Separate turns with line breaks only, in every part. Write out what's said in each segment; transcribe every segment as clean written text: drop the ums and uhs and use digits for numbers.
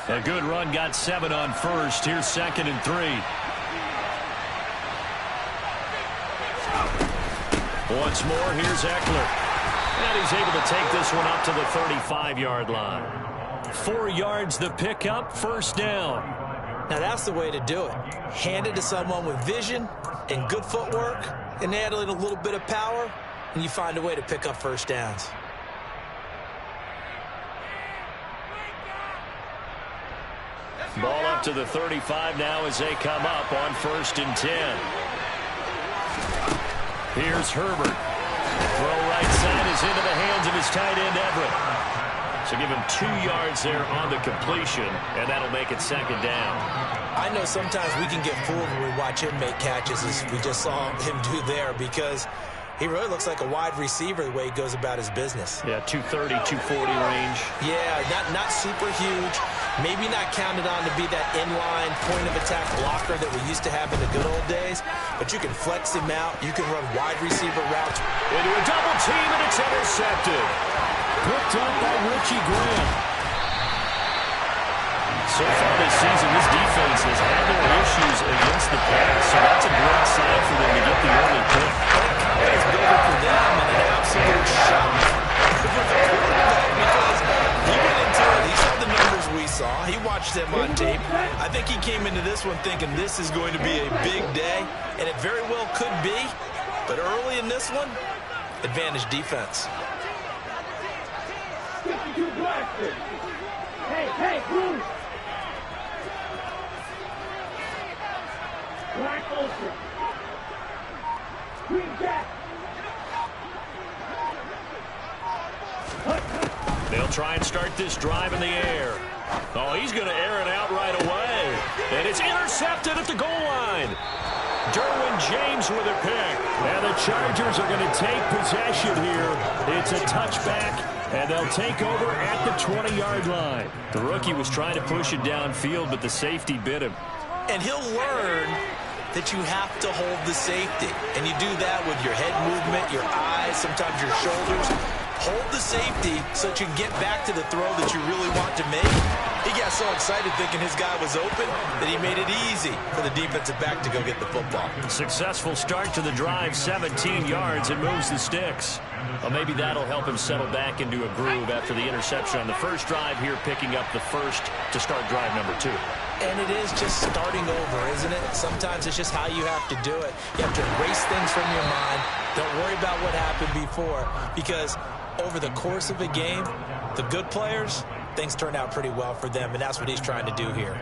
A good run, got 7 on first. Here's 2nd and 3. Once more, here's Eckler. And he's able to take this one up to the 35-yard line. 4 yards the pickup, first down.
Now that's the way to do it. Hand it to someone with vision and good footwork, and add in a little bit of power, and you find a way to pick up first downs.
Ball up to the 35 now as they come up on 1st and 10. Here's Herbert. Throw right side is into the hands of his tight end, Everett. So give him 2 yards there on the completion, and that'll make it 2nd down.
I know sometimes we can get fooled when we watch him make catches, as we just saw him do there, because he really looks like a wide receiver the way he goes about his business.
Yeah, 230, 240 range.
Yeah, not super huge. Maybe not counted on to be that inline point-of-attack blocker that we used to have in the good old days, but you can flex him out. You can run wide receiver routes.
Into a double team, and it's intercepted. Picked up by Richie Graham. So far this season, this defense has had their issues against the pass, so that's a great sign for them to get the early pick.
That confidence builder for them, and an absolute shock for the quarterback, because he went into it. He saw the numbers we saw. He watched them on tape. I think he came into this one thinking this is going to be a big day, and it very well could be. But early in this one, advantage defense.
Hey, move! Black open. Green jack.
They'll try and start this drive in the air. Oh, he's going to air it out right away. And it's intercepted at the goal line. Derwin James with a pick. And the Chargers are going to take possession here. It's a touchback, and they'll take over at the 20-yard line. The rookie was trying to push it downfield, but the safety bit him.
And he'll learn that you have to hold the safety. And you do that with your head movement, your eyes, sometimes your shoulders. Hold the safety so that you can get back to the throw that you really want to make. He got so excited thinking his guy was open that he made it easy for the defensive back to go get the football.
Successful start to the drive, 17 yards, and moves the sticks. Well, maybe that'll help him settle back into a groove after the interception on the first drive here, picking up the first to start drive number 2.
And it is just starting over, isn't it? Sometimes it's just how you have to do it. You have to erase things from your mind. Don't worry about what happened before, because over the course of a game, the good players, things turn out pretty well for them, and that's what he's trying to do here.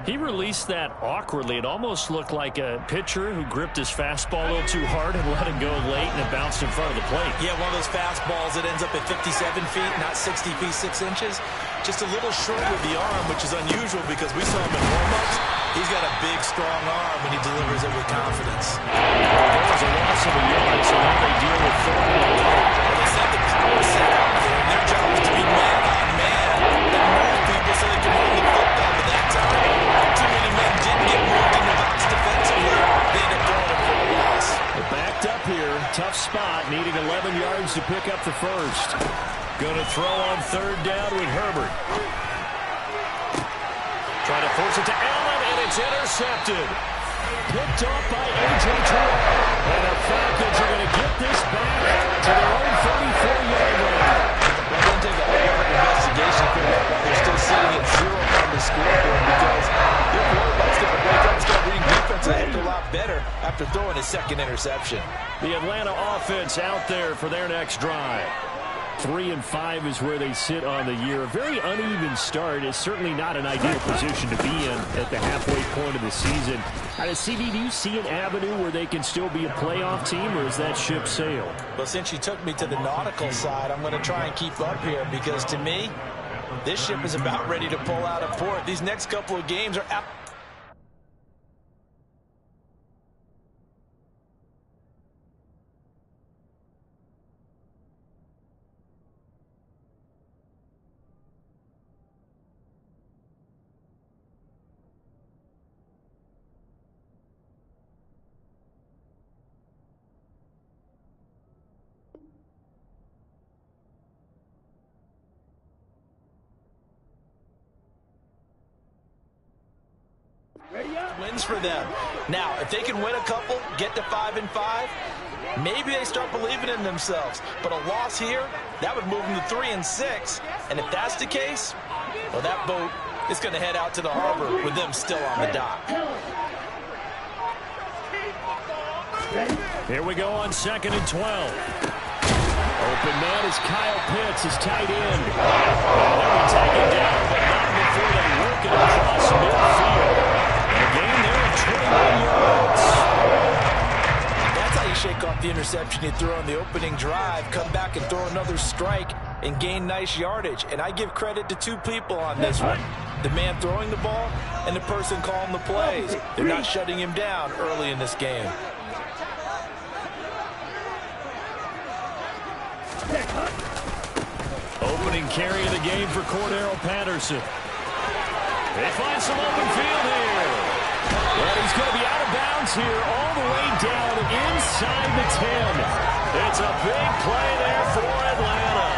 He released that awkwardly. It almost looked like a pitcher who gripped his fastball a little too hard and let it go late, and it bounced in front of the plate.
Yeah, one of those fastballs that ends up at 57 feet, not 60 feet, 6 inches. Just a little short with the arm, which is unusual because we saw him in warm-ups. He's got a big, strong arm when he delivers it with confidence.
There was a loss of a yard, so now they deal with 4.
They set the power set out there, and their job is to be man-on-man and move people so they can run the football. But that time, too many men didn't get moved in the box defensively. They ended up throwing it for a loss.
They're backed up here. Tough spot, needing 11 yards to pick up the first. Going to throw on 3rd down with Herbert. Trying to force it to Allen, and it's intercepted. Picked off by A.J. Terrell. And the Falcons are going to get this back to their own 34-yard line.
Well, it doesn't take a whole lot of investigation for that while they're still sitting at 0 on the scoreboard, because your quarterback's going to wake up and start reading defense a heck of a lot better after throwing his 2nd interception.
The Atlanta offense out there for their next drive. 3-5 is where they sit on the year. A very uneven start. Is certainly not an ideal position to be in at the halfway point of the season. CD, do you see an avenue where they can still be a playoff team, or is that ship sailed?
Well, since you took me to the nautical side, I'm going to try and keep up here, because to me, this ship is about ready to pull out of port. These next couple of games are out. wins for them. Now, if they can win a couple, get to 5-5, maybe they start believing in themselves. But a loss here, that would move them to 3-6. And if that's the case, well, that boat is going to head out to the harbor with them still on the dock.
Here we go on 2nd and 12. Open man is Kyle Pitts, his tight end. And they'll be taken down, but not before they work it across midfield. And a gain there of 21 yards.
That's how you shake off the interception you throw on the opening drive, come back and throw another strike and gain nice yardage. And I give credit to two people on this one. The man throwing the ball and the person calling the plays. They're not shutting him down early in this game.
Opening carry of the game for Cordero Patterson. They find some open field here. Well, he's going to be out of bounds here all the way down inside the 10. It's a big play there for Atlanta.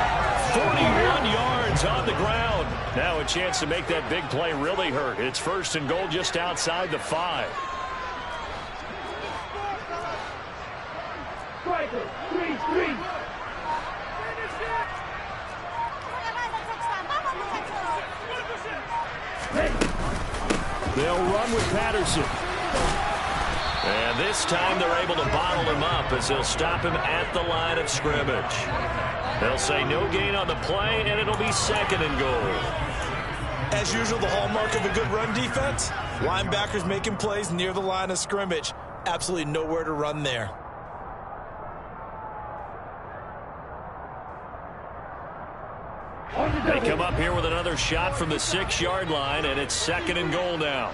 41 yards on the ground. Now a chance to make that big play really hurt. It's 1st and goal just outside the 5.
Striker, 3-3.
They'll run with Patterson. And this time they're able to bottle him up as they'll stop him at the line of scrimmage. They'll say no gain on the play, and it'll be 2nd and goal.
As usual, the hallmark of a good run defense, linebackers making plays near the line of scrimmage. Absolutely nowhere to run there.
They come up here with another shot from the 6-yard line, and it's 2nd and goal now.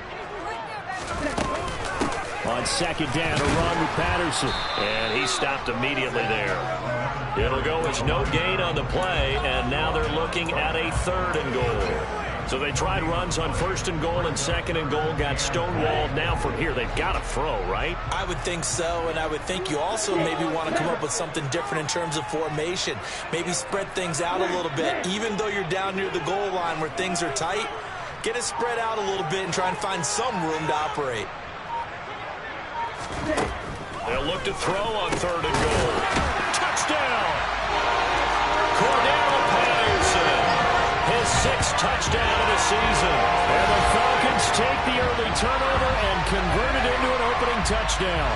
On 2nd down, a run with Patterson. And he stopped immediately there. It'll go as no gain on the play, and now they're looking at a 3rd and goal. So they tried runs on 1st and goal and 2nd and goal, got stonewalled. Now from here, they've got to throw, right?
I would think so, and I would think you also maybe want to come up with something different in terms of formation. Maybe spread things out a little bit. Even though you're down near the goal line where things are tight, get it spread out a little bit and try and find some room to operate.
They'll look to throw on 3rd and goal. Touchdown! Cordero Patterson. His 6th touchdown of the season. And the Falcons take the early turnover and convert it into an opening touchdown.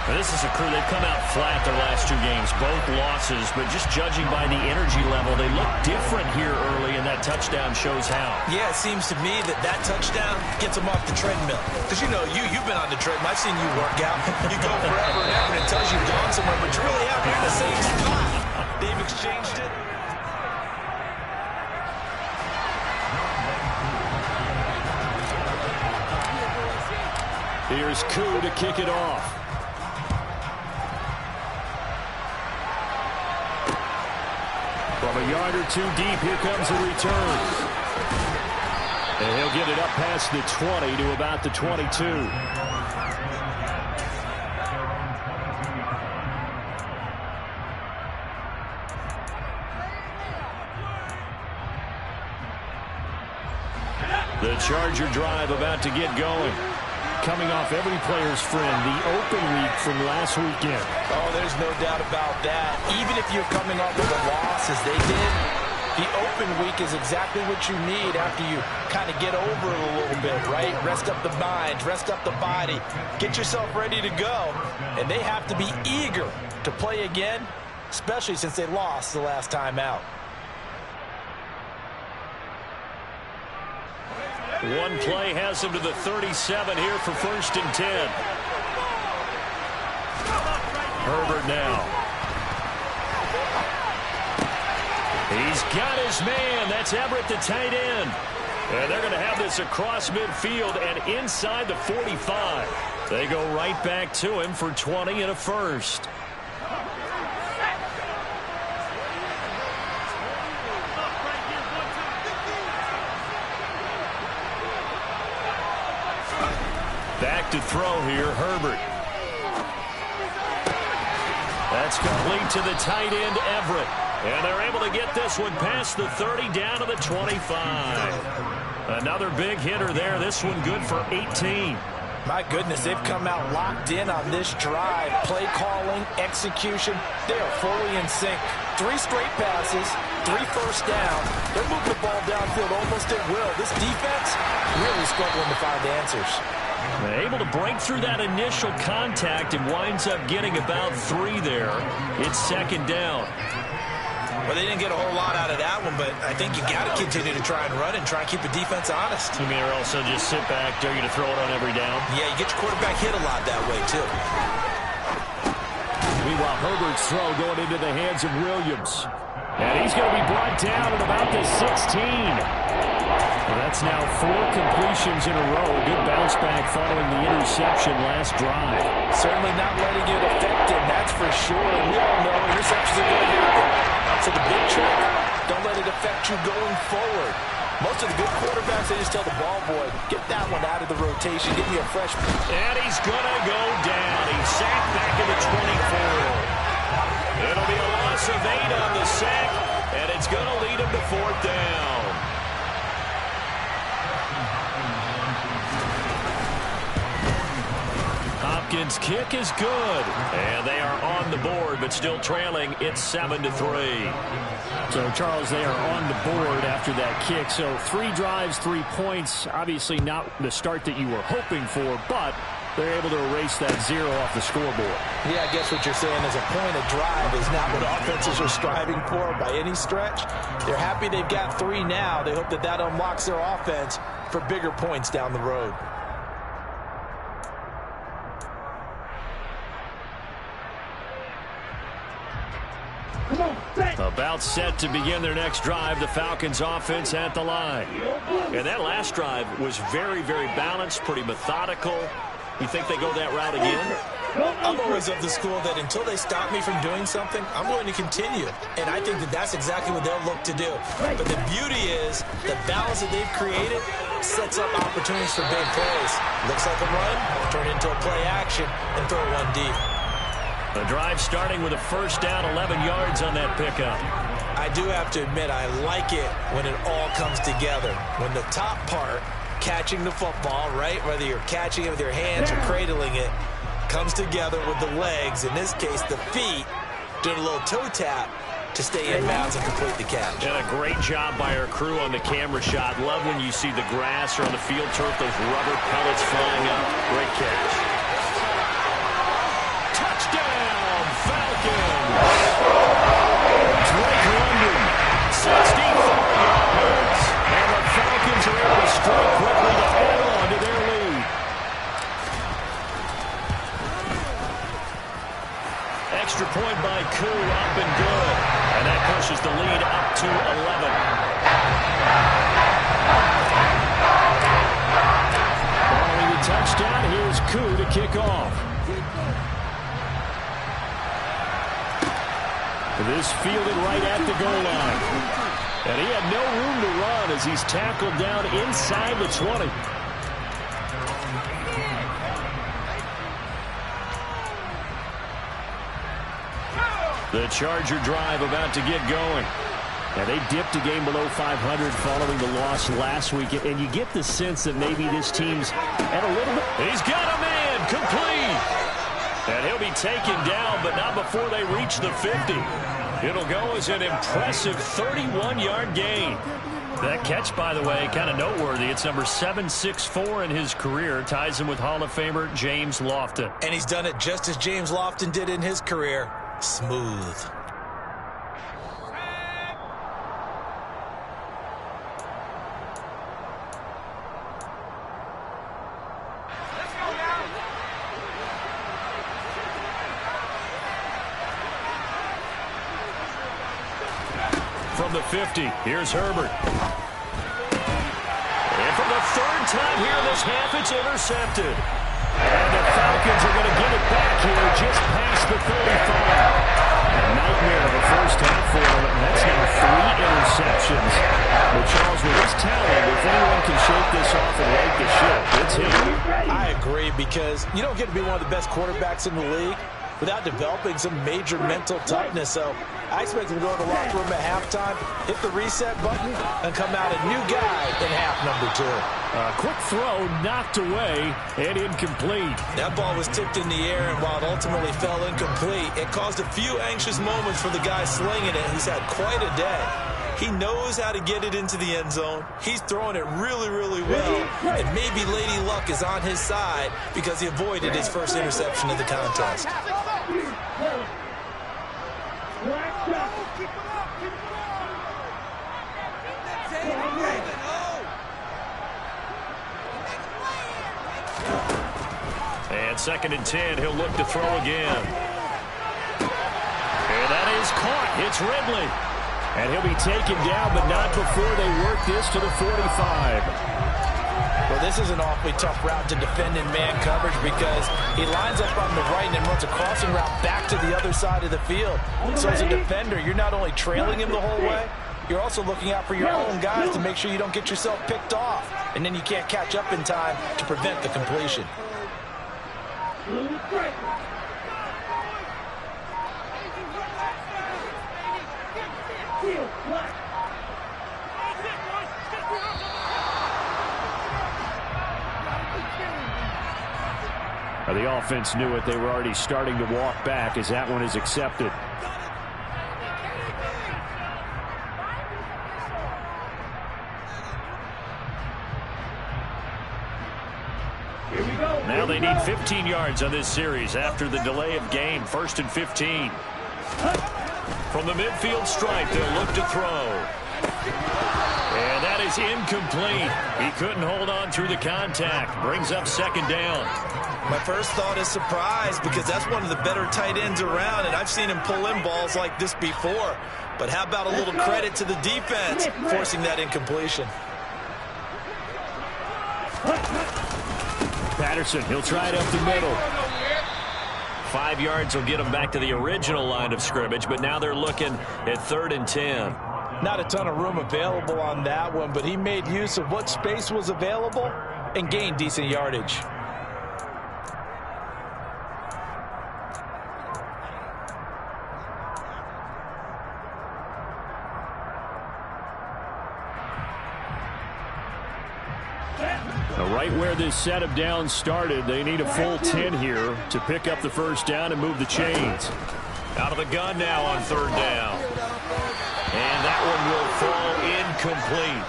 Now, this is a crew, they've come out flat their last 2 games, both losses, but just judging by the energy level, they look different here early, and that touchdown shows how.
Yeah, it seems to me that touchdown gets them off the treadmill. Because, you know, you've been on the treadmill. I've seen you work out. You go forever and ever, and it tells you you've gone somewhere, but you're really out here in the same spot. They've exchanged it.
Here's Koo to kick it off. From a yard or 2 deep, here comes a return. And he'll get it up past the 20 to about the 22. The Charger drive about to get going. Coming off every player's friend, the open week from last weekend.
Oh, there's no doubt about that. Even if you're coming off of a loss as they did, the open week is exactly what you need after you kind of get over it a little bit, right? Rest up the mind, rest up the body, get yourself ready to go. And they have to be eager to play again, especially since they lost the last time out.
One play has him to the 37 here for 1st and 10. Herbert now. He's got his man. That's Everett, the tight end. And they're going to have this across midfield and inside the 45. They go right back to him for 20 and a 1st. Back to throw here, Herbert. That's complete to the tight end, Everett. And they're able to get this one past the 30 down to the 25. Another big hitter there. This one good for 18.
My goodness, they've come out locked in on this drive. Play calling, execution, they are fully in sync. 3 straight passes, 3 first down. They're moving the ball downfield almost at will. This defense really struggling to find answers.
They're able to break through that initial contact and winds up getting about 3 there. It's second down.
Well, they didn't get a whole lot out of that one, but I think you got to continue to try and run and try and keep the defense honest.
You mean, or also just sit back, dare you to throw it on every down?
Yeah, you get your quarterback hit a lot that way, too.
Meanwhile, Herbert's throw going into the hands of Williams. And he's going to be brought down at about the 16. Well, that's now 4 completions in a row. Good bounce back following the interception last drive.
Certainly not letting it affect him, that's for sure. And we all know interceptions are going to happen. So the big trick, don't let it affect you going forward. Most of the good quarterbacks, they just tell the ball boy, get that one out of the rotation, give me a fresh.
And he's going to go down. He's sacked back in the 24. It'll be a loss of 8 on the sack, and it's going to lead him to 4th down. Hopkins' kick is good, and they are on the board, but still trailing. It's 7-3. So, Charles, they are on the board after that kick. So 3 drives, 3 points. Obviously not the start that you were hoping for, but they're able to erase that 0 off the scoreboard.
Yeah, I guess what you're saying is a point of drive is not what offenses are striving for by any stretch. They're happy they've got 3 now. They hope that that unlocks their offense for bigger points down the road.
About set to begin their next drive, the Falcons offense at the line. And that last drive was very, very balanced, pretty methodical. You think they go that route again?
I'm always of the school that until they stop me from doing something, I'm going to continue. And I think that that's exactly what they'll look to do. But the beauty is the balance that they've created sets up opportunities for big plays. Looks like a run, turn it into a play action, and throw one deep.
The drive starting with a first down, 11 yards on that pickup.
I do have to admit, I like it when it all comes together. When the top part, catching the football, right, whether you're catching it with your hands or cradling it, comes together with the legs, in this case the feet, doing a little toe tap to stay in bounds and complete the catch.
And a great job by our crew on the camera shot. Love when you see the grass or on the field turf, those rubber pellets flying up. Great catch. Touchdown, Falcons! Drake London, 64 yards. And the Falcons are able to strike quickly to add on to their lead. Extra point by Koo, up and good. And that pushes the lead up to 11. Following the touchdown, here's Koo to kick off. This fielded right at the goal line. And he had no room to run as he's tackled down inside the 20. The Charger drive about to get going. And they dipped a game below 500 following the loss last week. And you get the sense that maybe this team's at a little bit. He's got a man complete. And he'll be taken down, but not before they reach the 50. It'll go as an impressive 31-yard gain. That catch, by the way, kind of noteworthy. It's number 764 in his career. Ties him with Hall of Famer James Lofton.
And he's done it just as James Lofton did in his career. Smooth.
From the 50, here's Herbert. And for the 3rd time here in this half, it's intercepted. And the Falcons are going to get it back here just past the 35. A nightmare of a first half for them, and that's now 3 interceptions. But Charles, with his talent, if anyone can shake this off and right the ship, it's him.
I agree, because you don't get to be one of the best quarterbacks in the league without developing some major mental toughness. So I expect him to go to the locker room at halftime, hit the reset button, and come out a new guy in half number 2.
Quick throw, knocked away, and incomplete.
That ball was tipped in the air, and while it ultimately fell incomplete, it caused a few anxious moments for the guy slinging it. He's had quite a day. He knows how to get it into the end zone. He's throwing it really, really well. And maybe Lady Luck is on his side because he avoided his first interception of the contest.
And 2nd and 10, he'll look to throw again. And that is caught. It's Ridley. And he'll be taken down, but not before they work this to the 45.
Well, this is an awfully tough route to defend in man coverage because he lines up on the right and then runs a crossing route back to the other side of the field. So as a defender, you're not only trailing him the whole way, you're also looking out for your own guys to make sure you don't get yourself picked off. And then you can't catch up in time to prevent the completion.
The offense knew it. They were already starting to walk back as that one is accepted. Now they need 15 yards on this series after the delay of game. 1st and 15. From the midfield stripe, they'll look to throw. And that is incomplete. He couldn't hold on through the contact. Brings up 2nd down.
My first thought is surprise because that's one of the better tight ends around, and I've seen him pull in balls like this before. But how about a little credit to the defense forcing that incompletion?
Patterson, he'll try it up the middle. 5 yards will get him back to the original line of scrimmage, but now they're looking at 3rd and 10.
Not a ton of room available on that one, but he made use of what space was available and gained decent yardage.
Right where this set of downs started, they need a full 10 here to pick up the 1st down and move the chains. Out of the gun now on 3rd down. And that one will fall incomplete.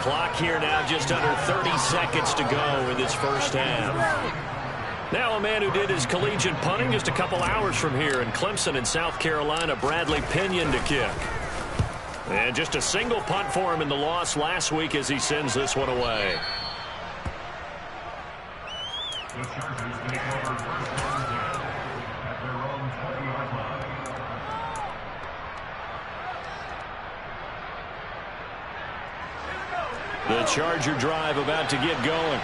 Clock here now just under 30 seconds to go in this 1st half. Now a man who did his collegiate punting just a couple hours from here in Clemson in South Carolina, Bradley Pinion to kick. And just a single punt for him in the loss last week as he sends this one away. The Charger drive about to get going.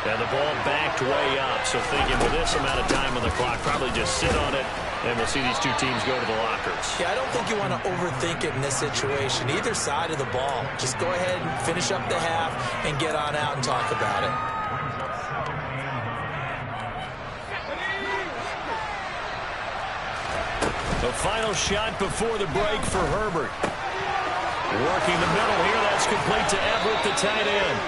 And the ball backed way up. So thinking with this amount of time on the clock, probably just sit on it, and we'll see these two teams go to the lockers.
Yeah, I don't think you want to overthink it in this situation. Either side of the ball. Just go ahead and finish up the half and get on out and talk about it.
The final shot before the break for Herbert. Working the middle here. That's complete to Everett, the tight end.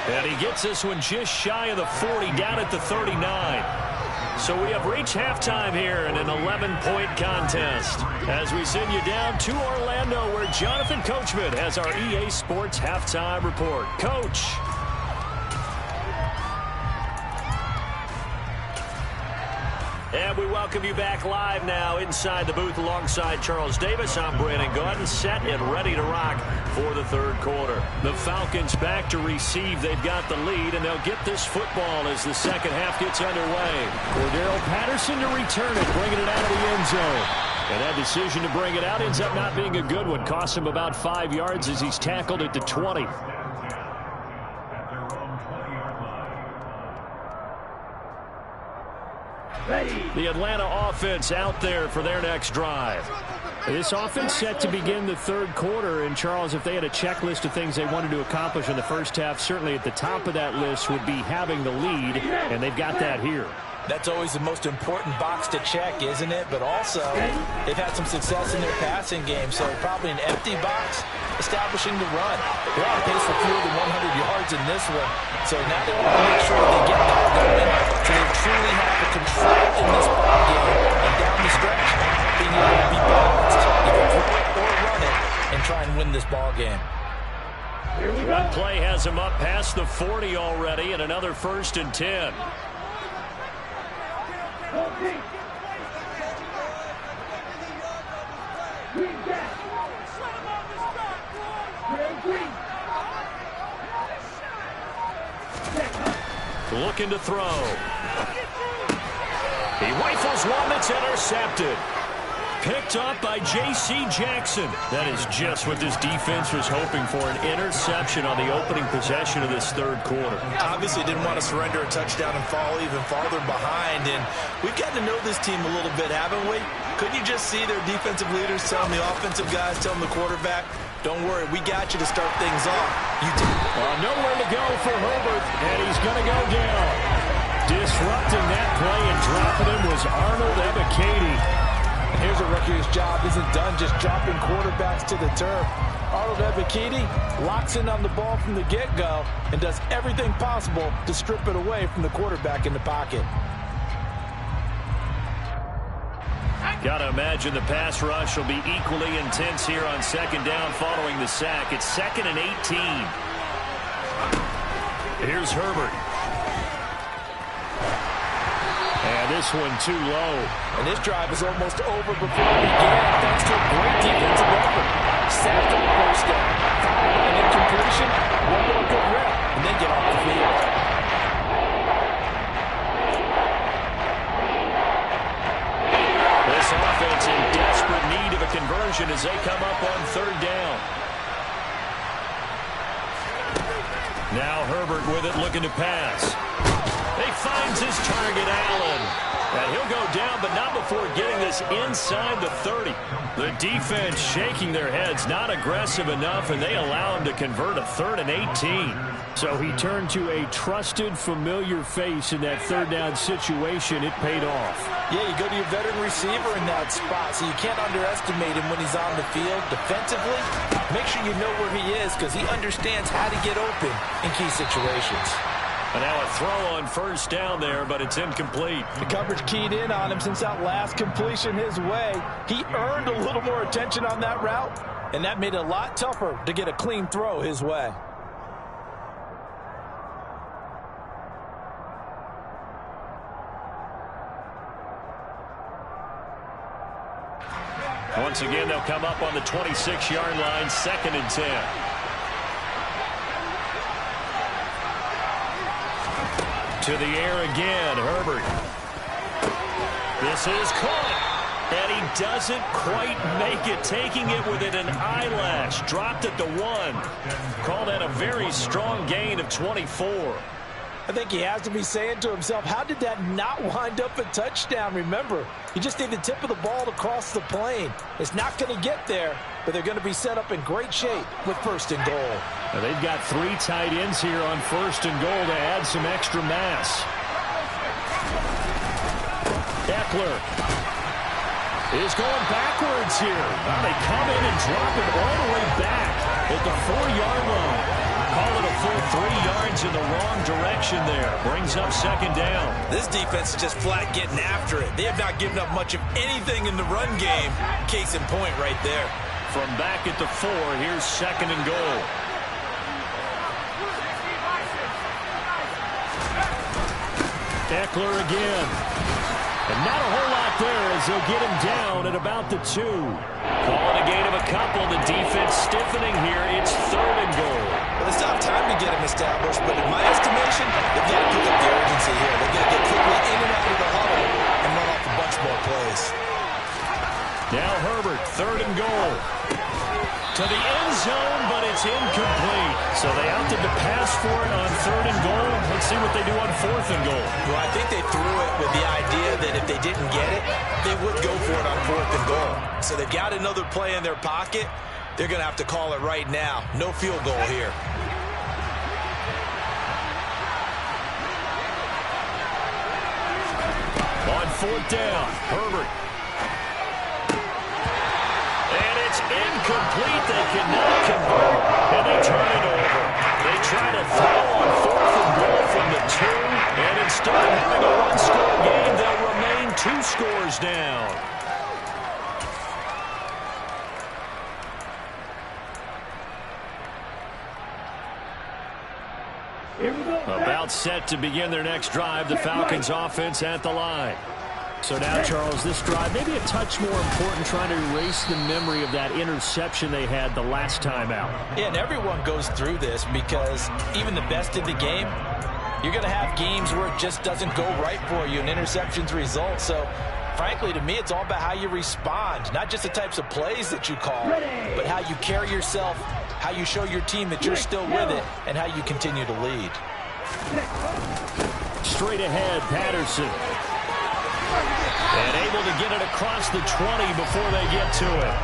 And he gets this one just shy of the 40, down at the 39. So we have reached halftime here in an 11-point contest as we send you down to Orlando where Jonathan Coachman has our EA Sports Halftime Report. Coach. And we welcome you back live now inside the booth alongside Charles Davis. I'm Brandon Gaudin, set and ready to rock for the 3rd quarter. The Falcons back to receive. They've got the lead, and they'll get this football as the 2nd half gets underway. Cordero Patterson to return it, bringing it out of the end zone. And that decision to bring it out ends up not being a good one. Cost him about 5 yards as he's tackled at the 20. The Atlanta offense out there for their next drive. This offense set to begin the 3rd quarter. And, Charles, if they had a checklist of things they wanted to accomplish in the 1st half, certainly at the top of that list would be having the lead, and they've got that here.
That's always the most important box to check, isn't it? But also, they've had some success in their passing game, so probably an empty box, establishing the run. They're on pace for fewer than 100 yards in this one, so now they want to make sure they get that going so they truly have the control in this ball game. And down the stretch, being able to be balanced, either throw it or run it, and try and win this ball game.
One play has him up past the 40 already, and another 1st and 10. Looking to throw. He rifles one that's intercepted. Picked up by J.C. Jackson. That is just what this defense was hoping for, an interception on the opening possession of this third quarter.
Obviously didn't want to surrender a touchdown and fall even farther behind, and we've gotten to know this team a little bit, haven't we? Couldn't you just see their defensive leaders telling the offensive guys, telling the quarterback, don't worry, we got you to start things off. You
nowhere to go for Herbert, and he's going to go down. Disrupting that play and dropping him was Arnold Ebiketie.
Here's a rookie whose job isn't done just dropping quarterbacks to the turf. Arnold Ebiketie locks in on the ball from the get-go and does everything possible to strip it away from the quarterback in the pocket.
Got to imagine the pass rush will be equally intense here on 2nd down following the sack. It's 2nd and 18. Here's Herbert. And this one too low.
And this drive is almost over before it began thanks to a great defensive effort. Sacked on the 1st down. Followed by an incompletion. One more good rep. And then get off the field.
This offense in desperate need of a conversion as they come up on 3rd down. Now Herbert with it, looking to pass. He finds his target, Allen. And he'll go down, but not before getting this inside the 30. The defense shaking their heads, not aggressive enough, and they allow him to convert a 3rd and 18. So he turned to a trusted, familiar face in that 3rd down situation. It paid off.
Yeah, you go to your veteran receiver in that spot, so you can't underestimate him when he's on the field. Defensively, make sure you know where he is because he understands how to get open in key situations.
And now a throw on 1st down there, but it's incomplete.
The coverage keyed in on him since that last completion his way. He earned a little more attention on that route, and that made it a lot tougher to get a clean throw his way.
Once again, they'll come up on the 26-yard line, 2nd and 10. To the air again, Herbert. This is caught, and he doesn't quite make it, taking it within an eyelash. Dropped at the 1. Call that a very strong gain of 24.
I think he has to be saying to himself, how did that not wind up a touchdown? Remember, you just need the tip of the ball to cross the plane. It's not going to get there, but they're going to be set up in great shape with 1st and goal.
Now they've got 3 tight ends here on 1st and goal to add some extra mass. Eckler is going backwards here. Well, they come in and drop it all the way back at the 4-yard line. Call it a full 3 yards in the wrong direction there. Brings up 2nd down.
This defense is just flat getting after it. They have not given up much of anything in the run game. Case in point right there.
From back at the 4, here's 2nd and goal. Eckler again. And not a whole lot there as they'll get him down at about the 2. Calling a gain of a couple. The defense stiffening here. It's 3rd and goal.
Well, it's not time to get him established, but in my estimation, they've got to pick up the urgency here. They've got to get quickly in and out of the huddle and run off a bunch more plays.
Now Herbert, 3rd and goal. To the end zone, but it's incomplete. So they opted to pass for it on 3rd and goal. Let's see what they do on 4th and goal.
Well, I think they threw it with the idea that if they didn't get it, they would go for it on 4th and goal. So they've got another play in their pocket. They're going to have to call it right now. No field goal here.
fourth down. Herbert. And it's incomplete. They cannot convert, and they turn it over. They try to throw on 4th and goal from the 2, and instead of having a one-score game, they'll remain 2 scores down. About set to begin their next drive, the Falcons offense at the line.
So now, Charles, this drive maybe a touch more important, trying to erase the memory of that interception they had the last time out.
Yeah, and everyone goes through this because even the best in the game, you're going to have games where it just doesn't go right for you and interceptions result. So, frankly, to me, it's all about how you respond, not just the types of plays that you call, but how you carry yourself, how you show your team that you're still with it, and how you continue to lead.
Straight ahead, Patterson. And able to get it across the 20 before they get to it.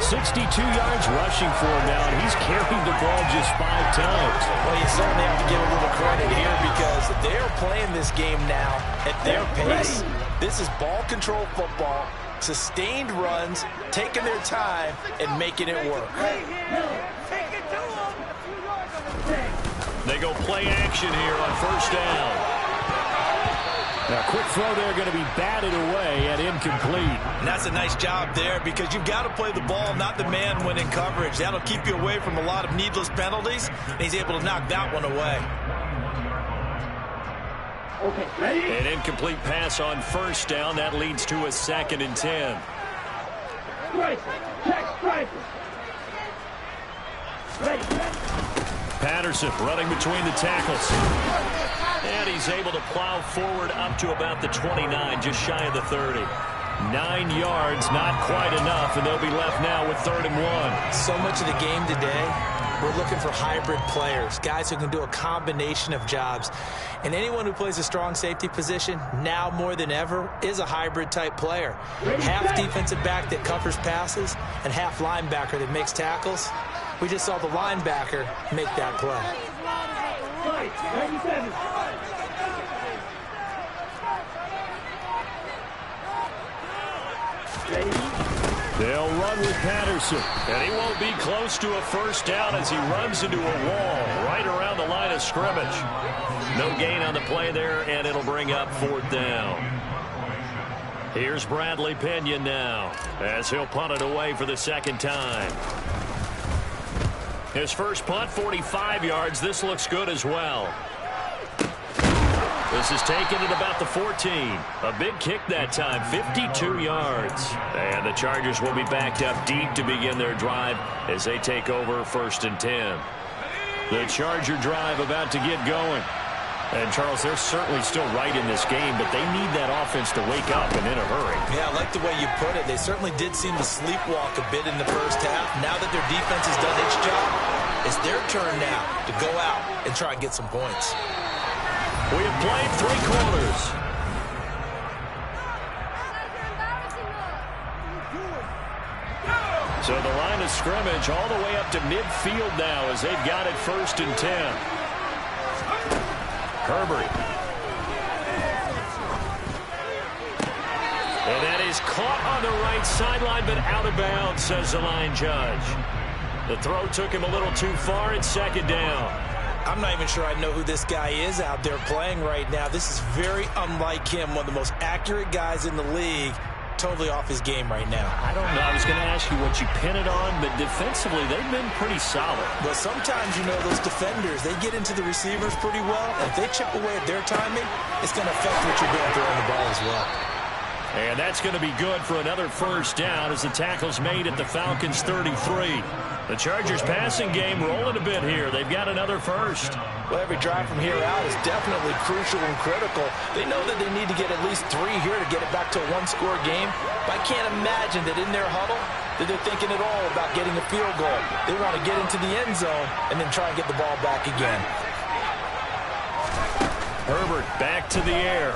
62 yards rushing for him now, and he's carried the ball just 5 times.
Well, you certainly have to give a little credit here because they're playing this game now at their pace. This is ball control football, sustained runs, taking their time, and making it work.
They go play action here on first down. Now, quick throw there going to be batted away and incomplete.
And that's a nice job there because you've got to play the ball, not the man when in coverage. That'll keep you away from a lot of needless penalties, and he's able to knock that one away.
An incomplete pass on first down. That leads to a 2nd and 10. Patterson running between the tackles. And he's able to plow forward up to about the 29, just shy of the 30. 9 yards, not quite enough, and they'll be left now with 3rd and 1.
So much of the game today, we're looking for hybrid players, guys who can do a combination of jobs. And anyone who plays a strong safety position, now more than ever, is a hybrid-type player. Half defensive back that covers passes and half linebacker that makes tackles. We just saw the linebacker make that play.
They'll run with Patterson, and he won't be close to a first down as he runs into a wall right around the line of scrimmage. No gain on the play there, and it'll bring up 4th down. Here's Bradley Pinion now as he'll punt it away for the 2nd time. His first punt, 45 yards. This looks good as well. This is taken at about the 14. A big kick that time, 52 yards. And the Chargers will be backed up deep to begin their drive as they take over 1st and 10. The Charger drive about to get going. And, Charles, they're certainly still right in this game, but they need that offense to wake up and in a hurry.
Yeah, I like the way you put it. They certainly did seem to sleepwalk a bit in the first half. Now that their defense has done its job, it's their turn now to go out and try and get some points.
We have played 3 quarters. So the line of scrimmage all the way up to midfield now as they've got it 1st and 10. Herbert. And that is caught on the right sideline, but out of bounds, says the line judge. The throw took him a little too far. It's 2nd down.
I'm not even sure I know who this guy is out there playing right now. This is very unlike him, one of the most accurate guys in the league. Totally off his game right now.
I don't know. I was going to ask you what you pin it on, but defensively, they've been pretty solid.
But sometimes, you know, those defenders, they get into the receivers pretty well. And if they chip away at their timing, it's going to affect what you're doing throwing the ball as well.
And that's going to be good for another first down as the tackle's made at the Falcons' 33. The Chargers' passing game rolling a bit here. They've got another first.
Well, every drive from here out is definitely crucial and critical. They know that they need to get at least 3 here to get it back to a one-score game. But I can't imagine that in their huddle that they're thinking at all about getting a field goal. They want to get into the end zone and then try and get the ball back again.
Herbert back to the air.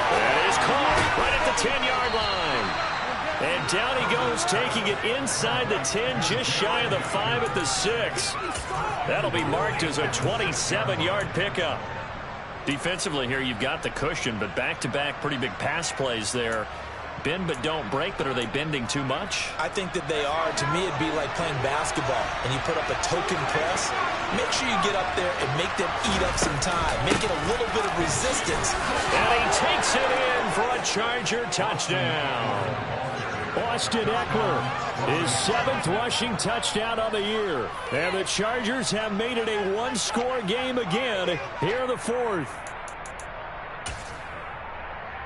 That is caught right at the 10-yard line. And down he goes, taking it inside the 10, just shy of the 5 at the 6. That'll be marked as a 27-yard pickup. Defensively here, you've got the cushion, but back-to-back pretty big pass plays there. Bend but don't break, but are they bending too much?
I think that they are. To me, it'd be like playing basketball, and you put up a token press. Make sure you get up there and make them eat up some time. Make it a little bit of resistance.
And he takes it in for a Charger touchdown.
Austin Eckler, his 7th rushing touchdown of the year. And the Chargers have made it a one-score game again here in the 4th.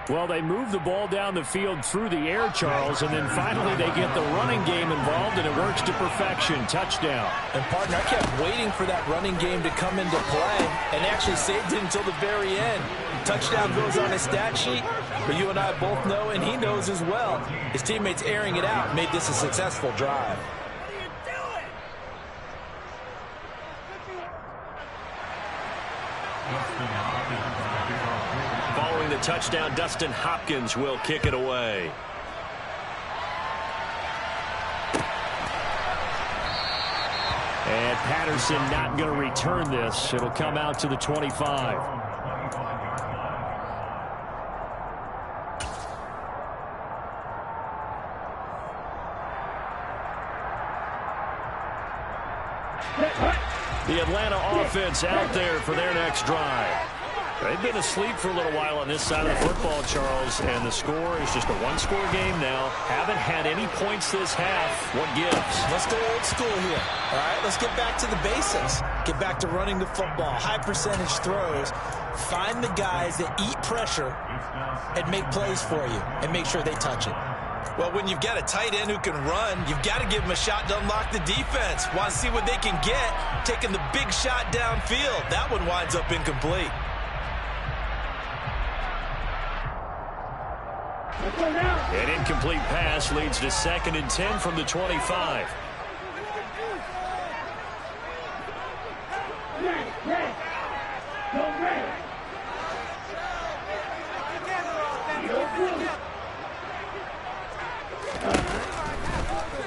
Well, they move the ball down the field through the air, Charles, and then finally they get the running game involved, and it works to perfection. Touchdown.
And, partner, I kept waiting for that running game to come into play and actually saved it until the very end. Touchdown goes on his stat sheet, but you and I both know, and he knows as well, his teammates airing it out made this a successful drive.
Following the touchdown, Dustin Hopkins will kick it away.
And Patterson not going to return this. It'll come out to the 25. The Atlanta offense out there for their next drive. They've been asleep for a little while on this side of the football, Charles, and the score is just a one-score game now. Haven't had any points this half. What gives?
Let's go old school here. All right, let's get back to the basics. Get back to running the football, high percentage throws. Find the guys that eat pressure and make plays for you and make sure they touch it. Well, when you've got a tight end who can run, you've got to give him a shot to unlock the defense. Want to see what they can get, taking the big shot downfield. That one winds up incomplete.
An incomplete pass leads to 2nd and 10 from the 25.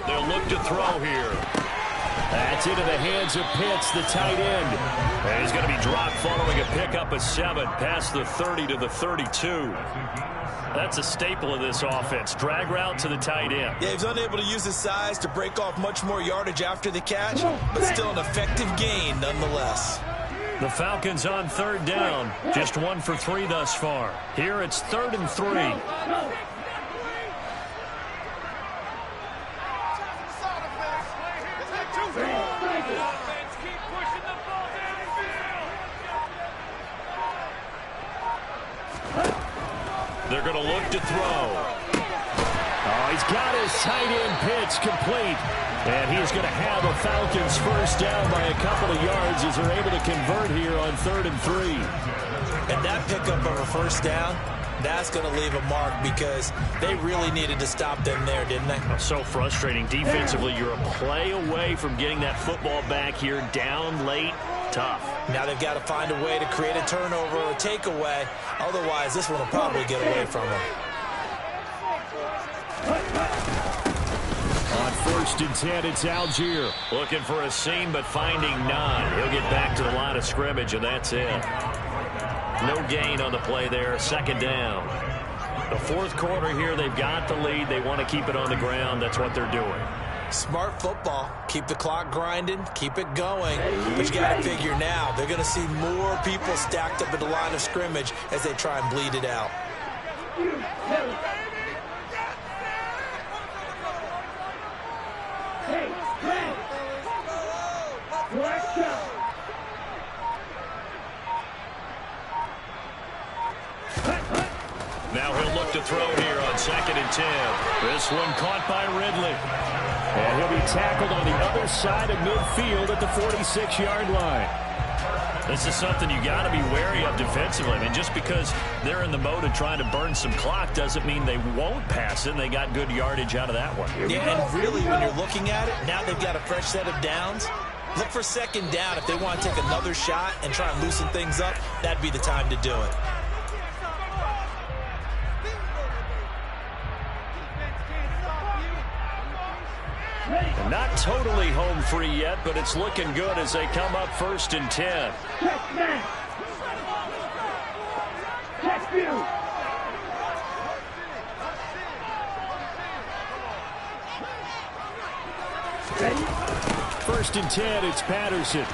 They'll look to throw here.
That's into the hands of Pitts, the tight end.
And he's going to be dropped following a pickup of 7 past the 30 to the 32. That's a staple of this offense. Drag route to the tight end.
Yeah, he's unable to use his size to break off much more yardage after the catch, but still an effective gain nonetheless.
The Falcons on 3rd down. Just 1 for 3 thus far. Here it's 3rd and 3. They're going to look to throw.
Oh, he's got his tight end Pitts complete. And he's going to have a Falcons first down by a couple of yards as they're able to convert here on 3rd and 3.
And that pickup of a first down, that's going to leave a mark because they really needed to stop them there, didn't they?
So frustrating. Defensively, you're a play away from getting that football back here down late. Tough. Now they've got to find a way to create a turnover or a takeaway. Otherwise, this one will probably get away from them.
On 1st and 10, it's Algier.
Looking for a seam, but finding none. He'll get back to the line of scrimmage, and that's it. No gain on the play there. 2nd down. The 4th quarter here, they've got the lead. They want to keep it on the ground. That's what they're doing.
Smart football. Keep the clock grinding. Keep it going. But you got to figure now, they're going to see more people stacked up at the line of scrimmage as they try and bleed it out.
Now he'll look to throw here on 2nd and 10. This one caught by Ridley.
And he'll be tackled on the other side of midfield at the 46-yard line.
This is something you got to be wary of defensively. I mean, just because they're in the mode of trying to burn some clock doesn't mean they won't pass it, and they got good yardage out of that one.
Yeah, and really, when you're looking at it, now they've got a fresh set of downs. Look for 2nd down. If they want to take another shot and try and loosen things up, that'd be the time to do it.
Not totally home free yet, but it's looking good as they come up 1st and 10.
Field. Ready?
1st and 10, it's Patterson.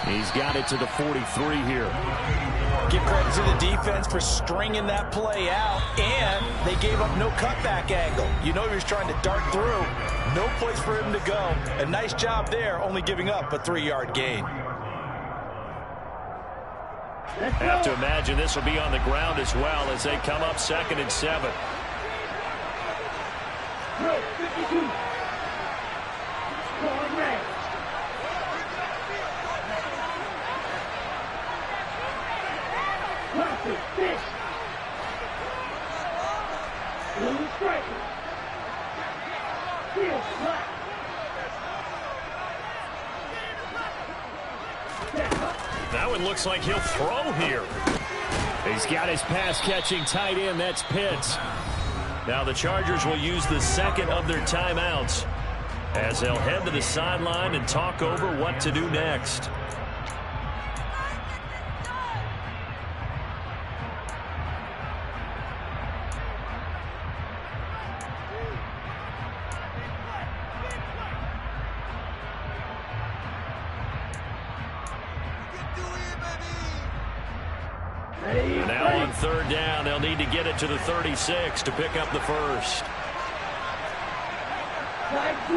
He's got it to the 43 here.
Give credit to the defense for stringing that play out, and they gave up no cutback angle. You know he was trying to dart through. No place for him to go. A nice job there, only giving up a 3-yard gain.
Have to imagine this will be on the ground as well as they come up 2nd and 7.
Drill 52. Going red. Classic fish. Blue striker. Field black.
That one looks like he'll throw here. He's got his pass-catching tight end. That's Pitts. Now the Chargers will use the 2nd of their timeouts as they'll head to the sideline and talk over what to do next. Now on 3rd down, they'll need to get it to the 36 to pick up the first.
Side 2.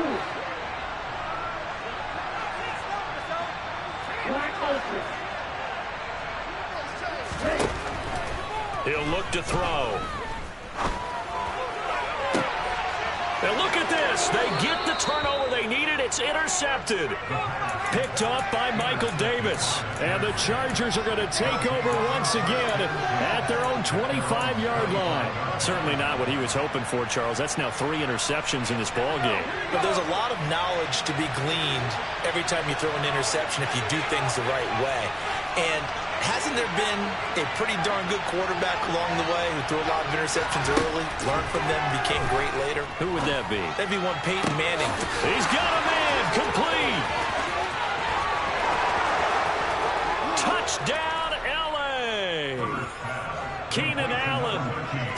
Black open.
He'll look to throw. And look at this. They get the turnover they needed. It's intercepted. Picked off by Michael Davis. And the Chargers are going to take over once again at their own 25-yard line. Certainly not what he was hoping for, Charles. That's now 3 interceptions in this ball game.
But there's a lot of knowledge to be gleaned every time you throw an interception if you do things the right way. And hasn't there been a pretty darn good quarterback along the way who threw a lot of interceptions early, learned from them, became great later?
Who would that be?
That'd be one Peyton Manning.
He's got a man complete. Touchdown, L.A. Keenan Allen,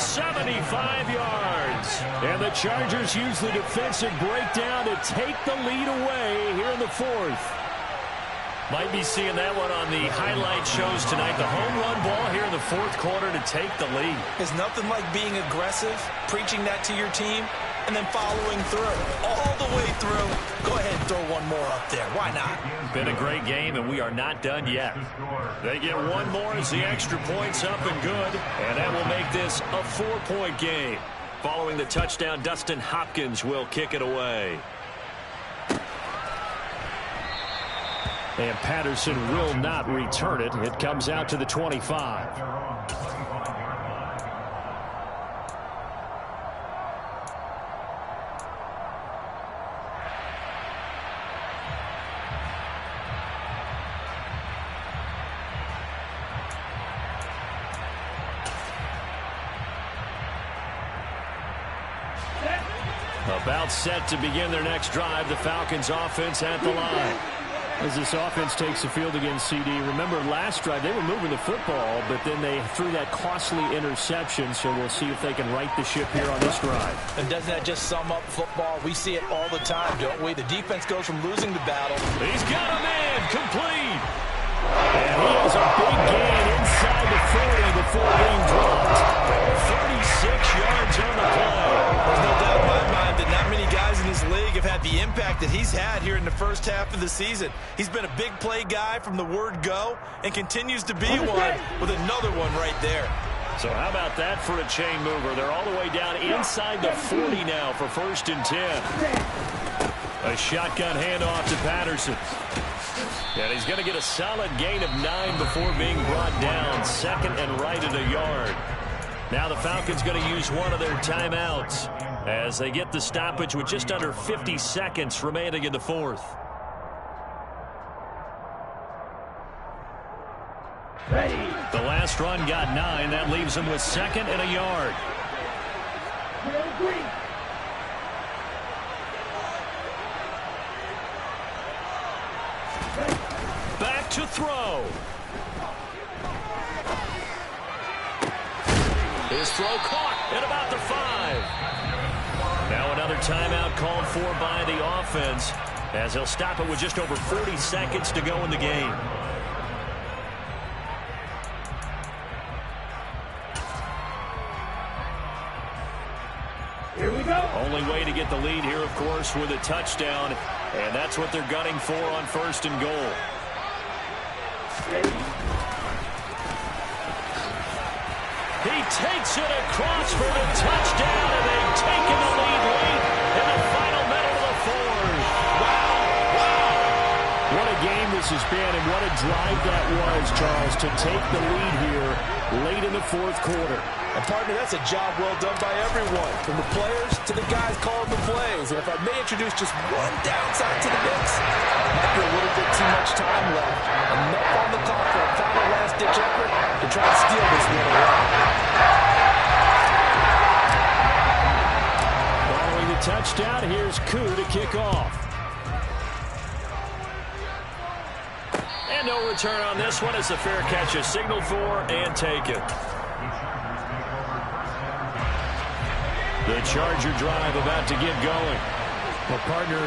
75 yards. And the Chargers use the defensive breakdown to take the lead away here in the 4th. Might be seeing that one on the highlight shows tonight. The home run ball here in the 4th quarter to take the lead.
There's nothing like being aggressive, preaching that to your team, and then following through. All the way through. Go ahead and throw one more up there. Why not?
Been a great game, and we are not done yet. They get one more as the extra point's up and good, and that will make this a 4-point game. Following the touchdown, Dustin Hopkins will kick it away. And Patterson will not return it. It comes out to the 25. About set to begin their next drive. The Falcons offense at the line. As this offense takes the field against CD, remember last drive they were moving the football, but then they threw that costly interception, so we'll see if they can right the ship here on this drive.
And doesn't that just sum up football? We see it all the time, don't we? The defense goes from losing the battle.
He's got a man complete. And he has a big gain inside the 40 before being dropped. 36 yards on the play.
There's no doubt in my mind that not many guys in this league have had the impact that he's had here in the first half of the season. He's been a big play guy from the word go and continues to be one with another one right there.
So how about that for a chain mover? They're all the way down inside the 40 now for 1st and 10. A shotgun handoff to Patterson. And he's going to get a solid gain of 9 before being brought down. 2nd and right at a yard. Now the Falcons going to use one of their timeouts as they get the stoppage with just under 50 seconds remaining in the 4th.
Ready.
The last run got 9. That leaves them with 2nd and a yard.
Green.
Back to throw.
His throw caught at about the 5. Now another timeout called for by the offense, as he'll stop it with just over 40 seconds to go in the game.
Here we go.
Only way to get the lead here, of course, with a touchdown, and that's what they're gunning for on 1st and goal. He takes it across for the touchdown, and they've taken the lead late in the final minute of the 4th.
Wow.
What a game this has been, and what a drive that was, Charles, to take the lead here late in the 4th quarter.
And, partner, that's a job well done by everyone, from the players to the guys calling the plays. And if I may introduce just one downside to the mix, might be a little bit too much time left. Enough on the clock for a final last-ditch effort to try and steal this one away.
Following the touchdown, here's Koo to kick off.
And no return on this one as the fair catch is signaled for and taken. The Charger drive about to get going.
Well, partner,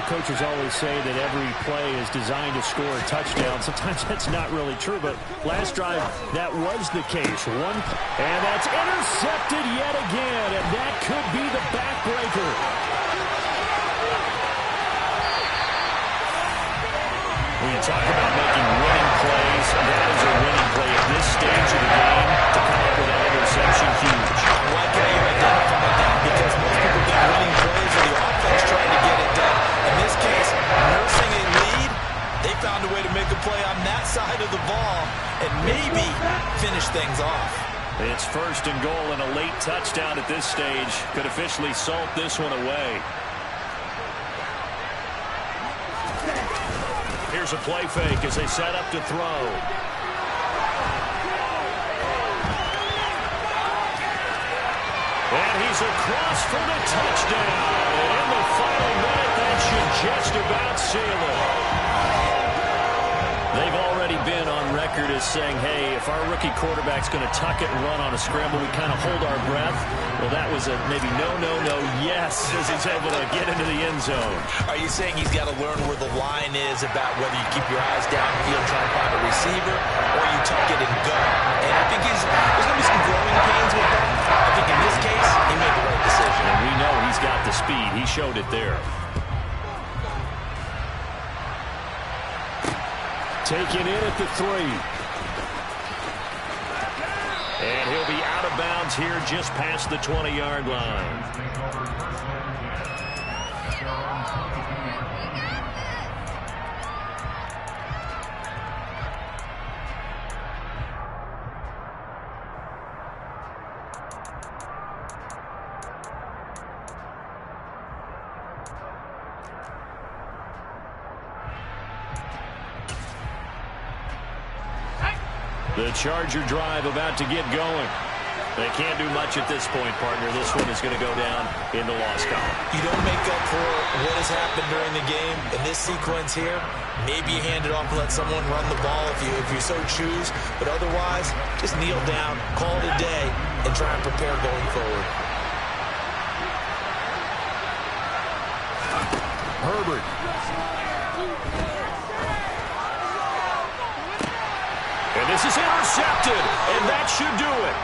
coaches always say that every play is designed to score a touchdown. Sometimes that's not really true, but last drive, that was the case. And that's intercepted yet again, and that could be the backbreaker.
When you talk about making winning plays, that is a winning play at this stage of the game to come up with that interception huge.
I like how you identify that, because most people get winning plays or the offense trying to get it done. In this case, nursing a lead, they found a way to make a play on that side of the ball and maybe finish things off.
It's 1st and goal, and a late touchdown at this stage could officially salt this one away. Here's a play fake as they set up to throw. And he's across for the touchdown. And in the final minute, that should just about seal it. They've already been on record as saying, hey, if our rookie quarterback's going to tuck it and run on a scramble, we kind of hold our breath. Well, that was a maybe no, yes, as he's able to get into the end zone.
Are you saying he's got to learn where the line is about whether you keep your eyes downfield trying to find a receiver or you tuck it and go? And I think there's going to be some growing pains with that. I think in this case, he made the right decision.
And we know he's got the speed. He showed it there.
Taken in at the 3.
And he'll be out of bounds here just past the 20-yard line. The Charger drive about to get going. They can't do much at this point, partner. This one is going to go down in the loss column.
You don't make up for what has happened during the game. In this sequence here, maybe you hand it off and let someone run the ball if you so choose. But otherwise, just kneel down, call it a day, and try and prepare going forward.
Herbert.
And this is intercepted, and that should do it.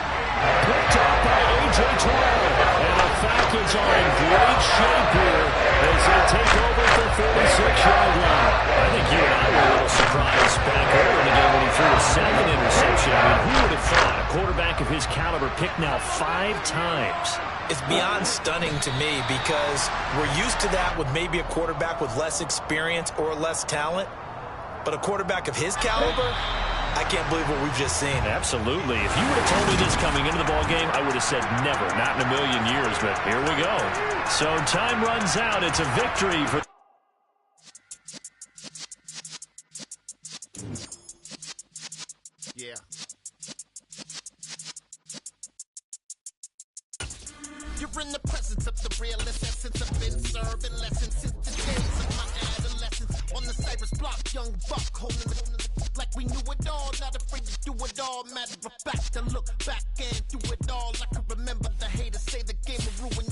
Picked up by A.J. Terrell. And the Falcons are in great shape here as they take over the 46-yard line.
I think you and I were a little surprised back earlier in the game when he threw a 2nd interception. I mean, who would have thought a quarterback of his caliber picked now 5 times?
It's beyond stunning to me because we're used to that with maybe a quarterback with less experience or less talent. But a quarterback of his caliber, I can't believe what we've just seen.
Absolutely. If you would have told me this coming into the ballgame, I would have said never, not in a million years, but here we go. So time runs out. It's a victory for...
Yeah. You're in the presence of the realest essence. I've been serving lessons since the days of my adolescence. On the Cypress block, young buck holding the like we knew it all, not afraid to do it all. matter of fact, to look back and through it all, I can remember the haters say the game will ruin